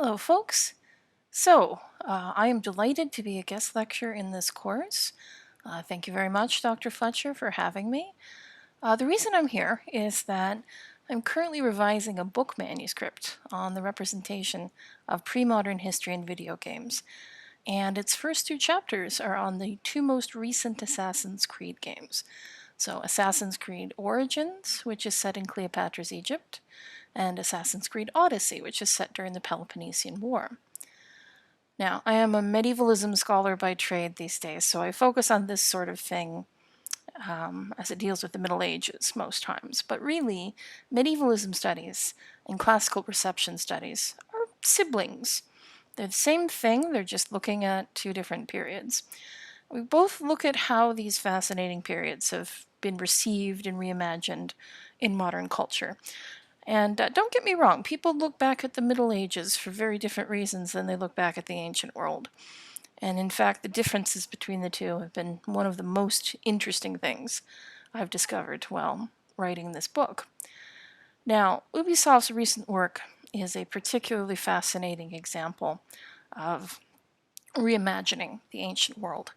Hello, folks. I am delighted to be a guest lecturer in this course. Thank you very much, Dr. Fletcher, for having me. The reason I'm here is that I'm currently revising a book manuscript on the representation of pre-modern history in video games, and its first two chapters are on the two most recent Assassin's Creed games. So Assassin's Creed Origins, which is set in Cleopatra's Egypt, and Assassin's Creed Odyssey, which is set during the Peloponnesian War. Now, I am a medievalism scholar by trade these days, so I focus on this sort of thing as it deals with the Middle Ages most times. But really, medievalism studies and classical perception studies are siblings. They're the same thing, they're just looking at two different periods. We both look at how these fascinating periods have been received and reimagined in modern culture. And don't get me wrong, people look back at the Middle Ages for very different reasons than they look back at the ancient world. And in fact, the differences between the two have been one of the most interesting things I've discovered while writing this book. Now, Ubisoft's recent work is a particularly fascinating example of reimagining the ancient world.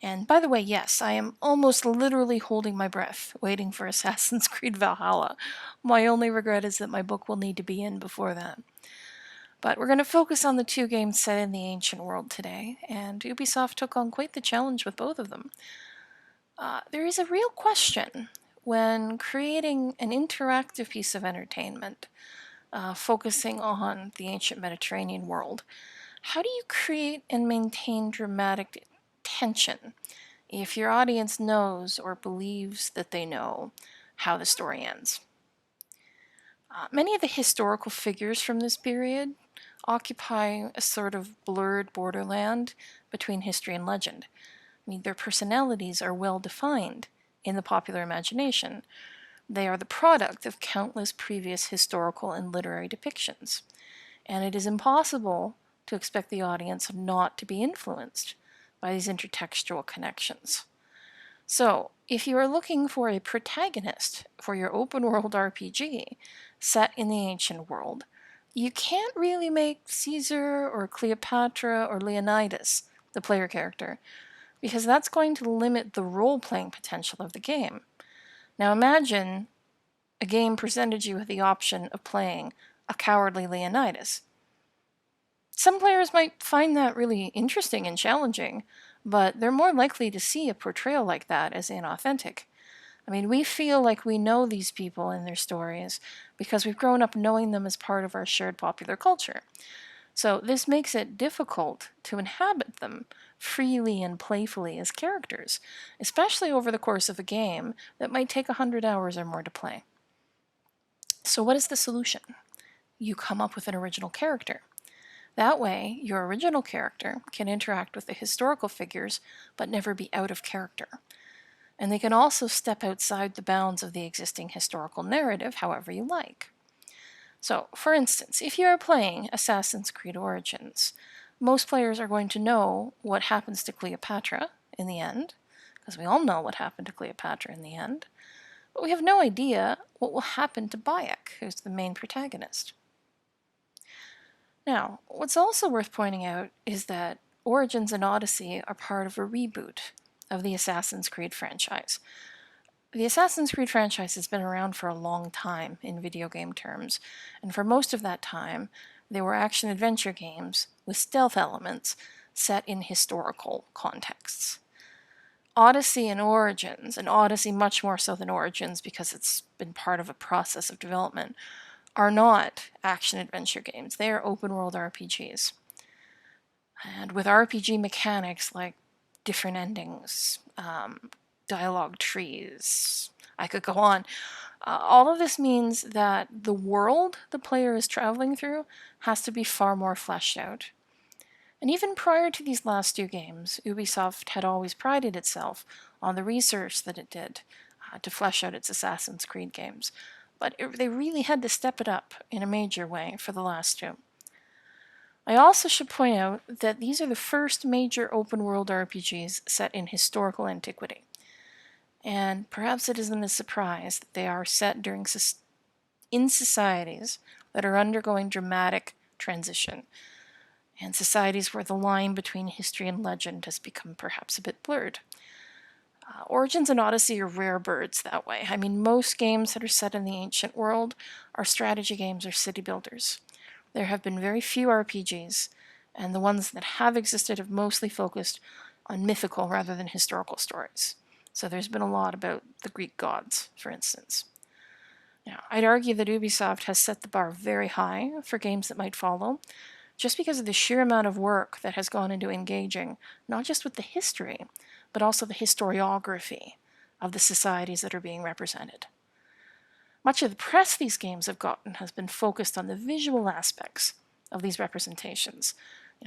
And by the way, yes, I am almost literally holding my breath, waiting for Assassin's Creed Valhalla. My only regret is that my book will need to be in before that. But we're going to focus on the two games set in the ancient world today, and Ubisoft took on quite the challenge with both of them. There is a real question when creating an interactive piece of entertainment focusing on the ancient Mediterranean world. How do you create and maintain dramatic tension if your audience knows or believes that they know how the story ends? Many of the historical figures from this period occupy a sort of blurred borderland between history and legend. I mean, their personalities are well defined in the popular imagination. They are the product of countless previous historical and literary depictions, and it is impossible to expect the audience not to be influenced by these intertextual connections. So, if you are looking for a protagonist for your open world RPG set in the ancient world, you can't really make Caesar or Cleopatra or Leonidas the player character, because that's going to limit the role-playing potential of the game. Now imagine a game presented you with the option of playing a cowardly Leonidas. Some players might find that really interesting and challenging, but they're more likely to see a portrayal like that as inauthentic. I mean, we feel like we know these people and their stories because we've grown up knowing them as part of our shared popular culture. So this makes it difficult to inhabit them freely and playfully as characters, especially over the course of a game that might take 100 hours or more to play. So what is the solution? You come up with an original character. That way, your original character can interact with the historical figures but never be out of character. And they can also step outside the bounds of the existing historical narrative however you like. So, for instance, if you are playing Assassin's Creed Origins, most players are going to know what happens to Cleopatra in the end, because we all know what happened to Cleopatra in the end, but we have no idea what will happen to Bayek, who's the main protagonist. Now, what's also worth pointing out is that Origins and Odyssey are part of a reboot of the Assassin's Creed franchise. The Assassin's Creed franchise has been around for a long time in video game terms, and for most of that time, they were action-adventure games with stealth elements set in historical contexts. Odyssey and Origins, and Odyssey much more so than Origins because it's been part of a process of development, are not action-adventure games. They are open-world RPGs. And with RPG mechanics like different endings, dialogue trees, I could go on. All of this means that the world the player is traveling through has to be far more fleshed out. And even prior to these last two games, Ubisoft had always prided itself on the research that it did to flesh out its Assassin's Creed games. But they really had to step it up in a major way for the last two. I also should point out that these are the first major open-world RPGs set in historical antiquity. And perhaps it isn't a surprise that they are set in societies that are undergoing dramatic transition, and societies where the line between history and legend has become perhaps a bit blurred. Origins and Odyssey are rare birds that way. I mean, most games that are set in the ancient world are strategy games or city builders. There have been very few RPGs, and the ones that have existed have mostly focused on mythical rather than historical stories. So there's been a lot about the Greek gods, for instance. Now, I'd argue that Ubisoft has set the bar very high for games that might follow, just because of the sheer amount of work that has gone into engaging not just with the history, but also the historiography of the societies that are being represented. Much of the press these games have gotten has been focused on the visual aspects of these representations,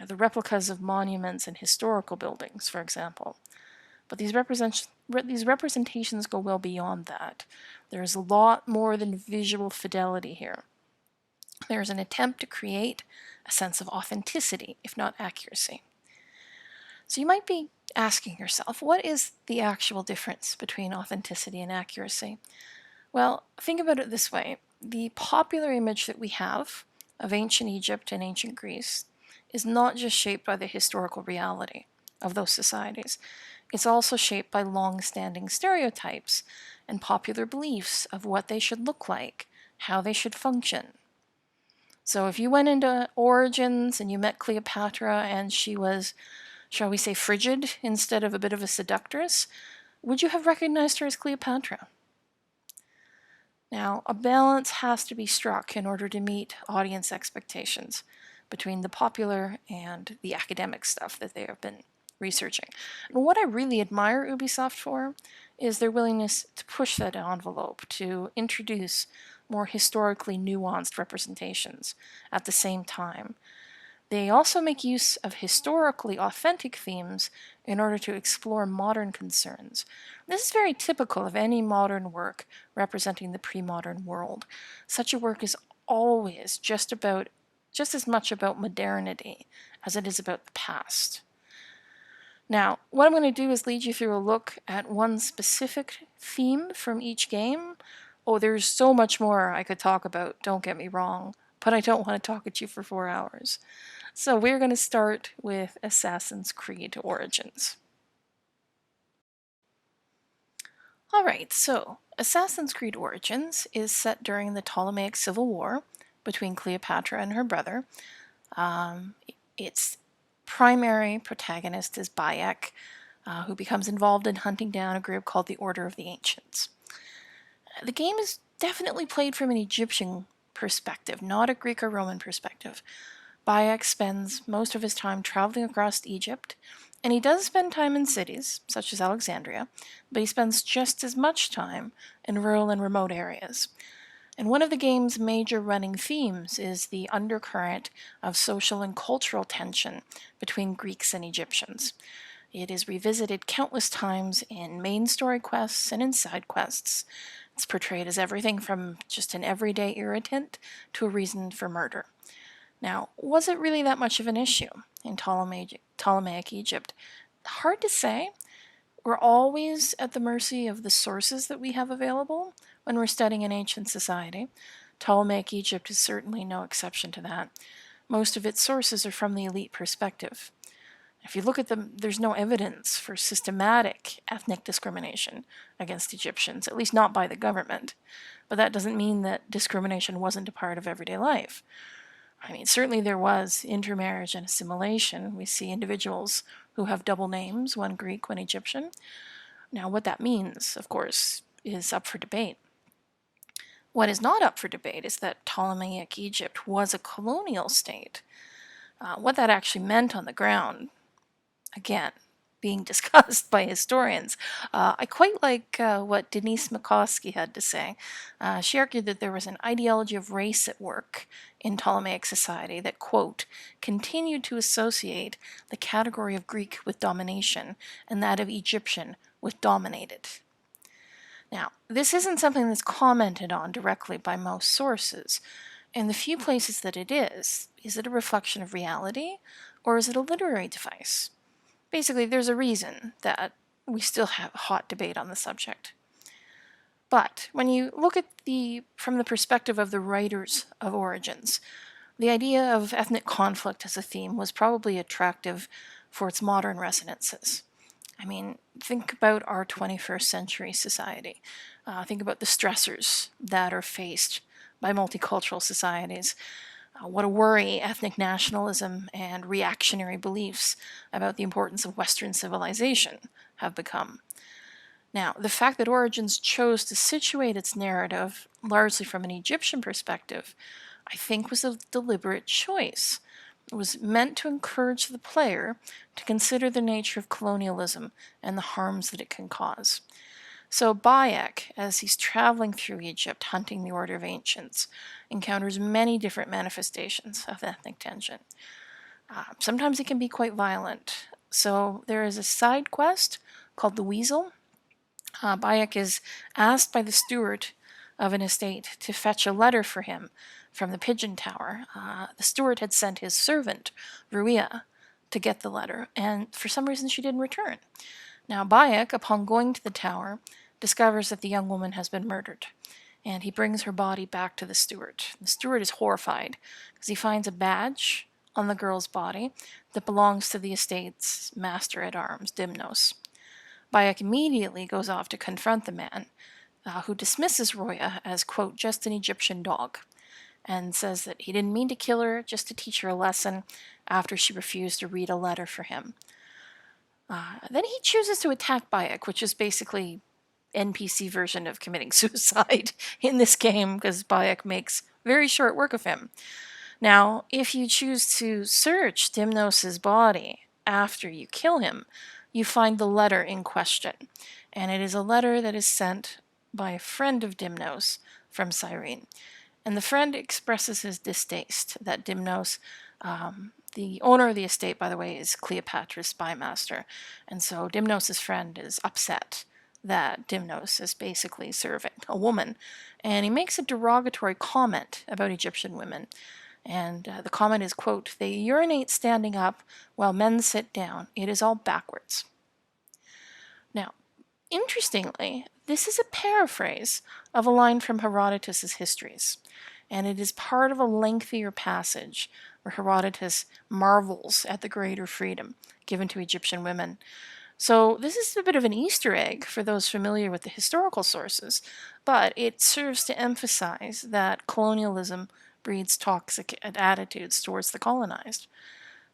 the replicas of monuments and historical buildings, for example. But these representations go well beyond that. There's a lot more than visual fidelity here. There's an attempt to create a sense of authenticity, if not accuracy. So you might be asking yourself, what is the actual difference between authenticity and accuracy? Well, think about it this way. The popular image that we have of ancient Egypt and ancient Greece is not just shaped by the historical reality of those societies. It's also shaped by long-standing stereotypes and popular beliefs of what they should look like, how they should function. So if you went into Origins and you met Cleopatra and she was, shall we say, frigid instead of a bit of a seductress, would you have recognized her as Cleopatra? Now, a balance has to be struck in order to meet audience expectations between the popular and the academic stuff that they have been researching. And what I really admire Ubisoft for is their willingness to push that envelope, to introduce more historically nuanced representations at the same time. They also make use of historically authentic themes in order to explore modern concerns. This is very typical of any modern work representing the pre-modern world. Such a work is always just as much about modernity as it is about the past. Now, what I'm going to do is lead you through a look at one specific theme from each game. Oh, there's so much more I could talk about, don't get me wrong, but I don't want to talk at you for 4 hours. So we're going to start with Assassin's Creed Origins. Alright, so Assassin's Creed Origins is set during the Ptolemaic Civil War between Cleopatra and her brother. Its primary protagonist is Bayek, who becomes involved in hunting down a group called the Order of the Ancients. The game is definitely played from an Egyptian perspective, not a Greek or Roman perspective. Bayek spends most of his time traveling across Egypt, and he does spend time in cities, such as Alexandria, but he spends just as much time in rural and remote areas. And one of the game's major running themes is the undercurrent of social and cultural tension between Greeks and Egyptians. It is revisited countless times in main story quests and in side quests. It's portrayed as everything from just an everyday irritant to a reason for murder. Now, was it really that much of an issue in Ptolemaic Egypt? Hard to say. We're always at the mercy of the sources that we have available when we're studying an ancient society. Ptolemaic Egypt is certainly no exception to that. Most of its sources are from the elite perspective. If you look at them, there's no evidence for systematic ethnic discrimination against Egyptians, at least not by the government. But that doesn't mean that discrimination wasn't a part of everyday life. I mean, certainly there was intermarriage and assimilation. We see individuals who have double names, one Greek, one Egyptian. Now, what that means, of course, is up for debate. What is not up for debate is that Ptolemaic Egypt was a colonial state. What that actually meant on the ground, again, being discussed by historians. I quite like what Denise McCoskey had to say. She argued that there was an ideology of race at work in Ptolemaic society that, quote, continued to associate the category of Greek with domination and that of Egyptian with dominated. Now, this isn't something that's commented on directly by most sources. In the few places that it is it a reflection of reality or is it a literary device? Basically, there's a reason that we still have a hot debate on the subject. But when you look at from the perspective of the writers of Origins, The idea of ethnic conflict as a theme was probably attractive for its modern resonances. I mean, think about our 21st century society. Think about the stressors that are faced by multicultural societies. What a worry ethnic nationalism and reactionary beliefs about the importance of Western civilization have become. Now, the fact that Origins chose to situate its narrative largely from an Egyptian perspective, I think, was a deliberate choice. It was meant to encourage the player to consider the nature of colonialism and the harms that it can cause. So Bayek, as he's traveling through Egypt hunting the Order of Ancients, encounters many different manifestations of ethnic tension. Sometimes it can be quite violent. So there is a side quest called the Weasel. Bayek is asked by the steward of an estate to fetch a letter for him from the pigeon tower. The steward had sent his servant, Ruia, to get the letter, and for some reason she didn't return. Now Bayek, upon going to the tower, discovers that the young woman has been murdered, and he brings her body back to the steward. The steward is horrified because he finds a badge on the girl's body that belongs to the estate's master at arms, Dimnos. Bayek immediately goes off to confront the man, who dismisses Roya as, quote, just an Egyptian dog, and says that he didn't mean to kill her, just to teach her a lesson after she refused to read a letter for him. Then he chooses to attack Bayek, which is basically NPC version of committing suicide in this game, because Bayek makes very short work of him. Now, if you choose to search Dimnos' body after you kill him, you find the letter in question, and it is a letter that is sent by a friend of Dimnos from Cyrene. And the friend expresses his distaste that Dimnos, the owner of the estate, by the way, is Cleopatra's spymaster, and so Dimnos' friend is upset that Dimnos is basically serving a woman, and he makes a derogatory comment about Egyptian women. And the comment is, quote, they urinate standing up while men sit down. It is all backwards. Now, interestingly, this is a paraphrase of a line from Herodotus' Histories, and it is part of a lengthier passage where Herodotus marvels at the greater freedom given to Egyptian women. So this is a bit of an Easter egg for those familiar with the historical sources, but it serves to emphasize that colonialism breeds toxic attitudes towards the colonized.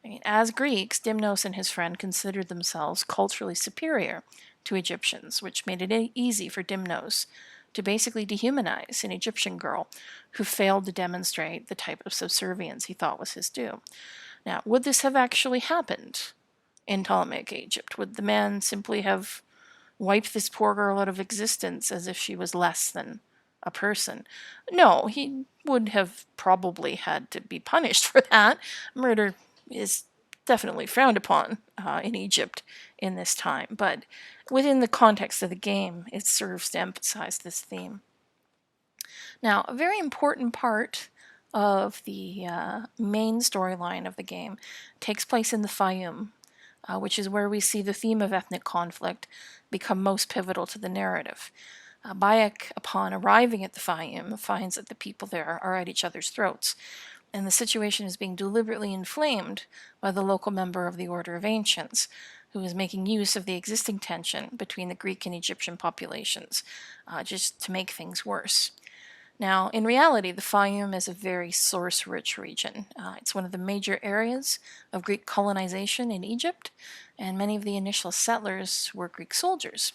I mean, as Greeks, Dimnos and his friend considered themselves culturally superior to Egyptians, which made it easy for Dimnos to basically dehumanize an Egyptian girl who failed to demonstrate the type of subservience he thought was his due. Now, would this have actually happened in Ptolemaic Egypt? Would the man simply have wiped this poor girl out of existence as if she was less than a person? No, he would have probably had to be punished for that. Murder is definitely frowned upon in Egypt in this time, but within the context of the game, it serves to emphasize this theme. Now, a very important part of the main storyline of the game takes place in the Fayum, which is where we see the theme of ethnic conflict become most pivotal to the narrative. Bayek, upon arriving at the Fayum, finds that the people there are at each other's throats, and the situation is being deliberately inflamed by the local member of the Order of Ancients, who is making use of the existing tension between the Greek and Egyptian populations, just to make things worse. Now, in reality, the Fayum is a very source-rich region. It's one of the major areas of Greek colonization in Egypt, and many of the initial settlers were Greek soldiers.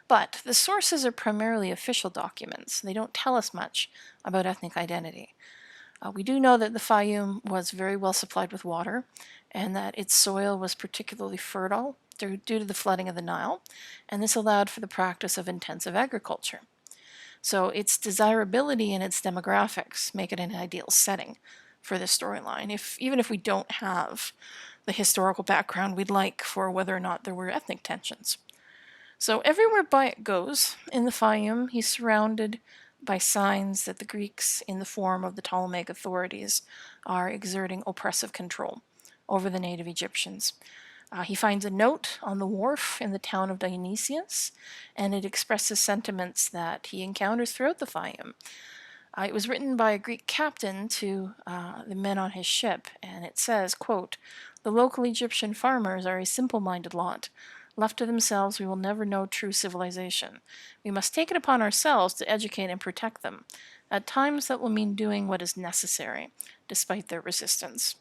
But the sources are primarily official documents. They don't tell us much about ethnic identity. We do know that the Fayum was very well supplied with water, and that its soil was particularly fertile due to the flooding of the Nile, and this allowed for the practice of intensive agriculture. So its desirability and its demographics make it an ideal setting for this storyline, even if we don't have the historical background we'd like for whether or not there were ethnic tensions. So everywhere Bayek goes in the Fayum, he's surrounded by signs that the Greeks, in the form of the Ptolemaic authorities, are exerting oppressive control over the native Egyptians. He finds a note on the wharf in the town of Dionysius, and it expresses sentiments that he encounters throughout the Fayum. It was written by a Greek captain to the men on his ship, and it says, quote, "The local Egyptian farmers are a simple-minded lot. Left to themselves, we will never know true civilization. We must take it upon ourselves to educate and protect them. At times that will mean doing what is necessary, despite their resistance."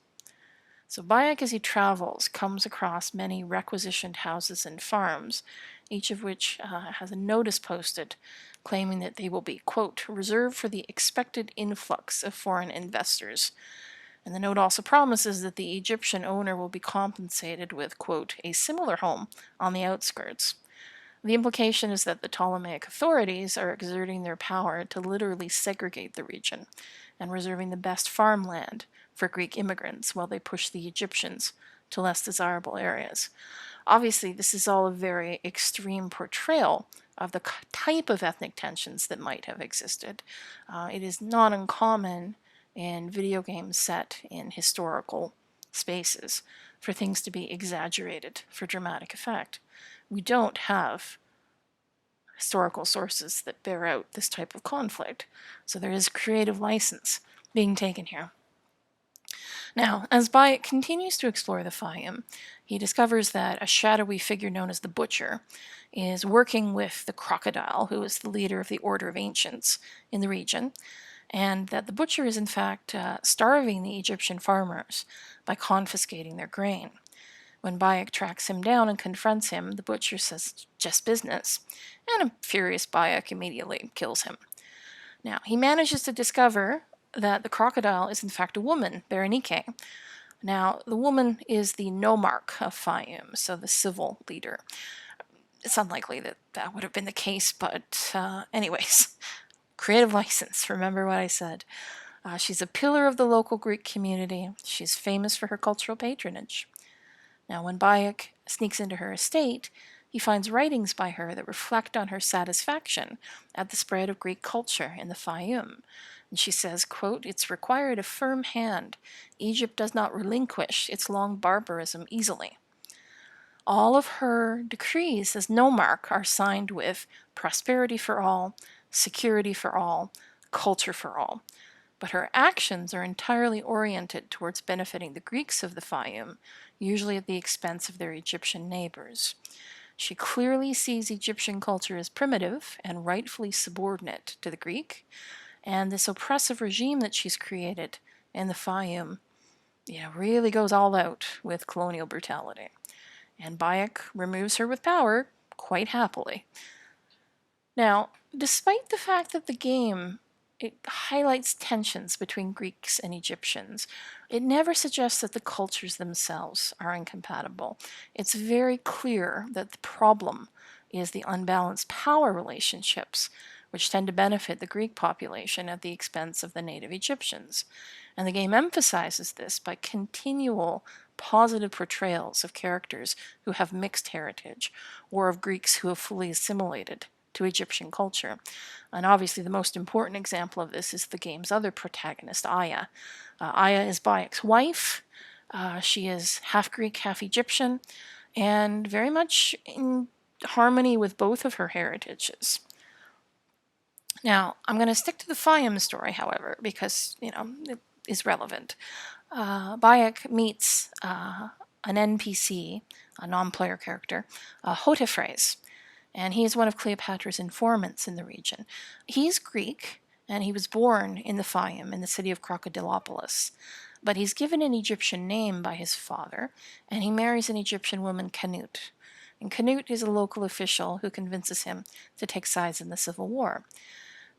So Bayek, as he travels, comes across many requisitioned houses and farms, each of which has a notice posted claiming that they will be, quote, "reserved for the expected influx of foreign investors." And the note also promises that the Egyptian owner will be compensated with, quote, "a similar home on the outskirts." The implication is that the Ptolemaic authorities are exerting their power to literally segregate the region and reserving the best farmland for Greek immigrants while they push the Egyptians to less desirable areas. Obviously, this is all a very extreme portrayal of the type of ethnic tensions that might have existed. It is not uncommon in video games set in historical spaces for things to be exaggerated for dramatic effect. We don't have historical sources that bear out this type of conflict, so there is creative license being taken here. Now, as Bayek continues to explore the Fayum, he discovers that a shadowy figure known as the Butcher is working with the Crocodile, who is the leader of the Order of Ancients in the region, and that the Butcher is in fact starving the Egyptian farmers by confiscating their grain. When Bayek tracks him down and confronts him, the Butcher says, "Just business," and a furious Bayek immediately kills him. Now, he manages to discover that the crocodile is in fact a woman, Berenike. Now, the woman is the nomarch of Fayum, so the civil leader. It's unlikely that that would have been the case, but anyways, creative license, remember what I said. She's a pillar of the local Greek community. She's famous for her cultural patronage. Now, when Bayek sneaks into her estate, he finds writings by her that reflect on her satisfaction at the spread of Greek culture in the Fayum. And she says, quote, "It's required a firm hand. Egypt does not relinquish its long barbarism easily." All of her decrees as nomarch are signed with prosperity for all, security for all, culture for all. But her actions are entirely oriented towards benefiting the Greeks of the Fayum, usually at the expense of their Egyptian neighbors. She clearly sees Egyptian culture as primitive and rightfully subordinate to the Greek, and this oppressive regime that she's created in the Fayum, really goes all out with colonial brutality. And Bayek removes her with power quite happily. Now, despite the fact that the game it highlights tensions between Greeks and Egyptians, it never suggests that the cultures themselves are incompatible. It's very clear that the problem is the unbalanced power relationships, which tend to benefit the Greek population at the expense of the native Egyptians. And the game emphasizes this by continual positive portrayals of characters who have mixed heritage, or of Greeks who have fully assimilated to Egyptian culture. And obviously, the most important example of this is the game's other protagonist, Aya. Aya is Bayek's wife. She is half Greek, half Egyptian, and very much in harmony with both of her heritages. Now, I'm going to stick to the Fayum story, however, because, it is relevant. Bayek meets an NPC, a non-player character, Hotefres, and he is one of Cleopatra's informants in the region. He's Greek, and he was born in the Fayum, in the city of Crocodilopolis. But he's given an Egyptian name by his father, and he marries an Egyptian woman, Canute. And Canute is a local official who convinces him to take sides in the civil war.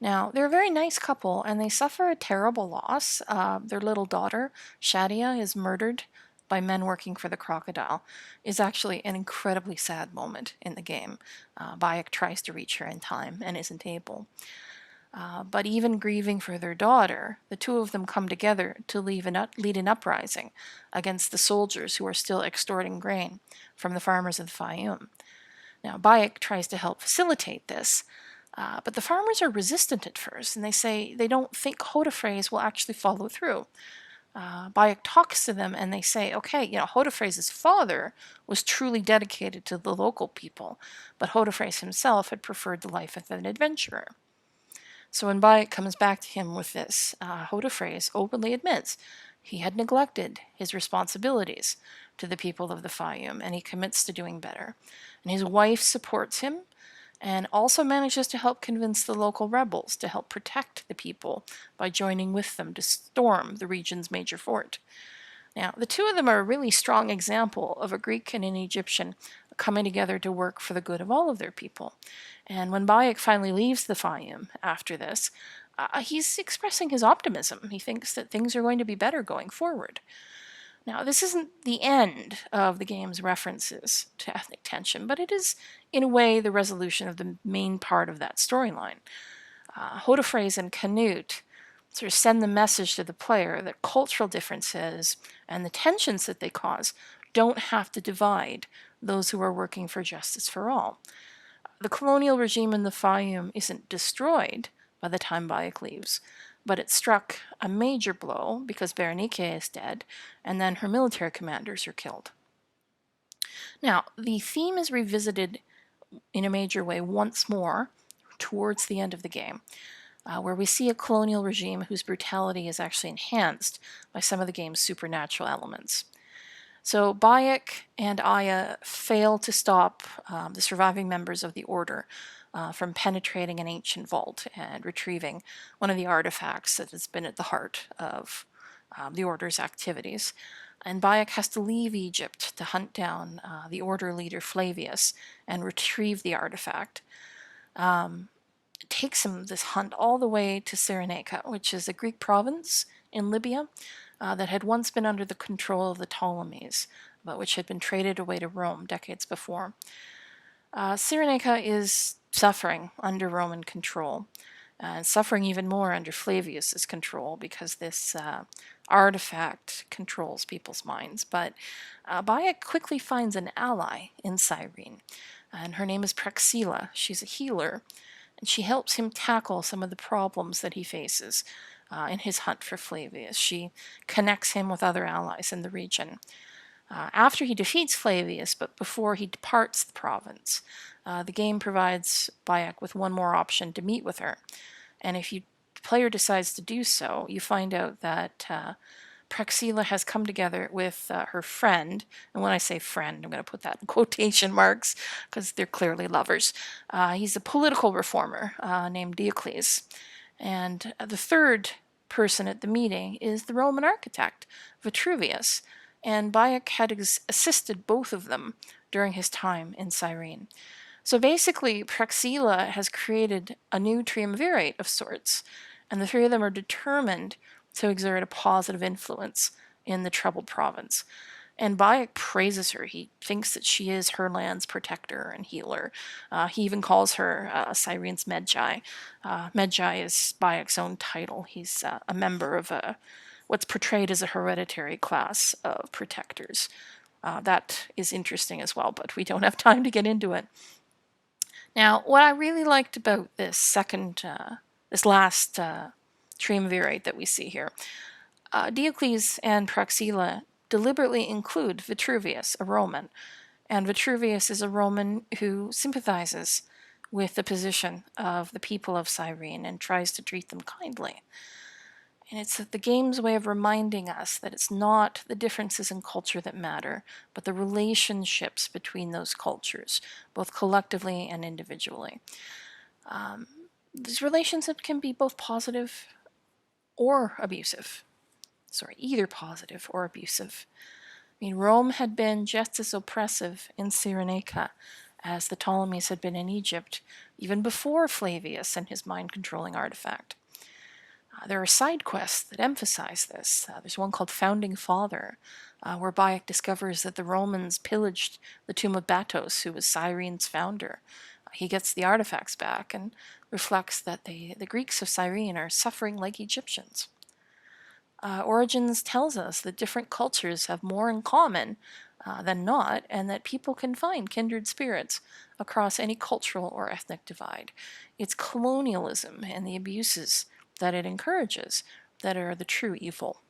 Now, they're a very nice couple, and they suffer a terrible loss. Their little daughter, Shadia, is murdered by men working for the crocodile. Is actually an incredibly sad moment in the game. Bayek tries to reach her in time and isn't able. But even grieving for their daughter, the two of them come together to lead an uprising against the soldiers who are still extorting grain from the farmers of the Fayum. Now, Bayek tries to help facilitate this, but the farmers are resistant at first, and they say they don't think Hotefres will actually follow through. Bayek talks to them, and they say, okay, Hotefres' father was truly dedicated to the local people, but Hotefres himself had preferred the life of an adventurer. So when Bayek comes back to him with this, Hodefres openly admits he had neglected his responsibilities to the people of the Fayum, and he commits to doing better. And his wife supports him and also manages to help convince the local rebels to help protect the people by joining with them to storm the region's major fort. Now, the two of them are a really strong example of a Greek and an Egyptian coming together to work for the good of all of their people. And when Bayek finally leaves the Fayum after this, he's expressing his optimism. He thinks that things are going to be better going forward. Now, this isn't the end of the game's references to ethnic tension, but it is, in a way, the resolution of the main part of that storyline. Hodefres and Canute sort of send the message to the player that cultural differences and the tensions that they cause don't have to divide those who are working for justice for all. The colonial regime in the Fayum isn't destroyed by the time Bayek leaves, but it struck a major blow because Berenike is dead, and then her military commanders are killed. Now, the theme is revisited in a major way once more towards the end of the game, where we see a colonial regime whose brutality is actually enhanced by some of the game's supernatural elements. So Bayek and Aya fail to stop the surviving members of the Order from penetrating an ancient vault and retrieving one of the artifacts that has been at the heart of the Order's activities. And Bayek has to leave Egypt to hunt down the Order leader Flavius and retrieve the artifact. It takes him this hunt all the way to Cyrenaica, which is a Greek province in Libya that had once been under the control of the Ptolemies, but which had been traded away to Rome decades before. Cyrenaica is suffering under Roman control, and suffering even more under Flavius's control because this artifact controls people's minds. But Bayek quickly finds an ally in Cyrene, and her name is Praxila. She's a healer, and she helps him tackle some of the problems that he faces in his hunt for Flavius. She connects him with other allies in the region. After he defeats Flavius, but before he departs the province, the game provides Bayek with one more option to meet with her. And if the player decides to do so, you find out that Praxila has come together with her friend, and when I say friend, I'm going to put that in quotation marks because they're clearly lovers. He's a political reformer named Diocles. And the third person at the meeting is the Roman architect, Vitruvius, and Bayek had assisted both of them during his time in Cyrene. So basically, Praxila has created a new triumvirate of sorts, and the three of them are determined to exert a positive influence in the troubled province. And Bayek praises her. He thinks that she is her land's protector and healer. He even calls her Cyrene's Medjai. Medjai is Bayek's own title. He's a member of what's portrayed as a hereditary class of protectors. That is interesting as well, but we don't have time to get into it. Now, what I really liked about this last triumvirate that we see here, Diocles and Praxila deliberately include Vitruvius, a Roman, and Vitruvius is a Roman who sympathizes with the position of the people of Cyrene and tries to treat them kindly. And it's the game's way of reminding us that it's not the differences in culture that matter, but the relationships between those cultures, both collectively and individually. These relationships can be both positive or abusive. Either positive or abusive. I mean, Rome had been just as oppressive in Cyrenaica as the Ptolemies had been in Egypt, even before Flavius and his mind-controlling artifact. There are side quests that emphasize this. There's one called Founding Father, where Bayek discovers that the Romans pillaged the tomb of Batos, who was Cyrene's founder. He gets the artifacts back and reflects that the Greeks of Cyrene are suffering like Egyptians. Origins tells us that different cultures have more in common than not, and that people can find kindred spirits across any cultural or ethnic divide. It's colonialism and the abuses that it encourages that are the true evil.